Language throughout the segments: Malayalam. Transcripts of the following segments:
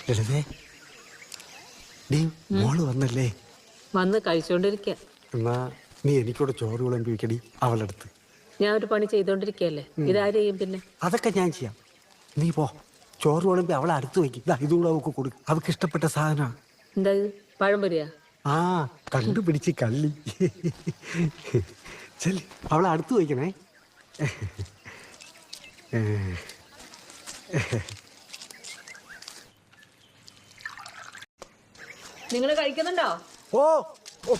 ലളിതേ, നീ മോള് വന്നല്ലേ? വന്ന് കഴിച്ചോണ്ടിരിക്ക. എന്നാ നീ എനിക്കൂടെ ചോറ് വിളമ്പി വെക്കടി അവളടുത്ത്. ഞാൻ ഒരു പണി ചെയ്തോണ്ടിരിക്കല്ലേ, ഇതാര് ചെയ്യും പിന്നെ? അതൊക്കെ ഞാൻ ചെയ്യാം. നീ പോ, ചോറ് വിളമ്പി അവളെ അടുത്ത് വയ്ക്കും. ഇതുകൂടെ അവൾക്ക് കൊടുക്കും. അവൾക്ക് ഇഷ്ടപ്പെട്ട സാധനമാണ്. എന്താ ഇത്, പഴംപൊരിയാ? ആ, കണ്ടുപിടിച്ച് കള്ളി. ചെല്ലി അവളെ അടുത്ത് വയ്ക്കണേ. നിങ്ങൾ കഴിക്കുന്നുണ്ടോ? ഓ ഓ,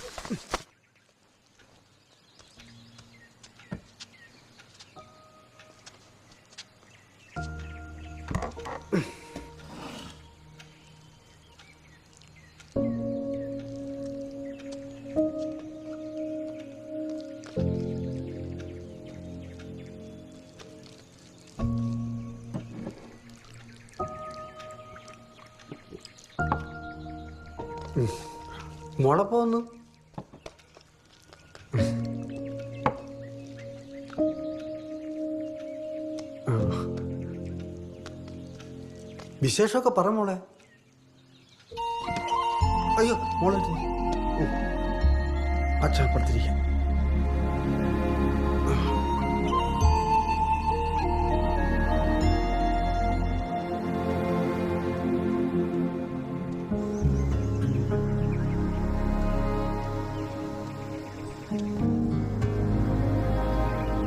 മോളെ പോന്നു. വിശേഷമൊക്കെ പറ മോളെ. അയ്യോ മോളെ അച്ഛൻ അപ്പുറത്തിരിക്കാം.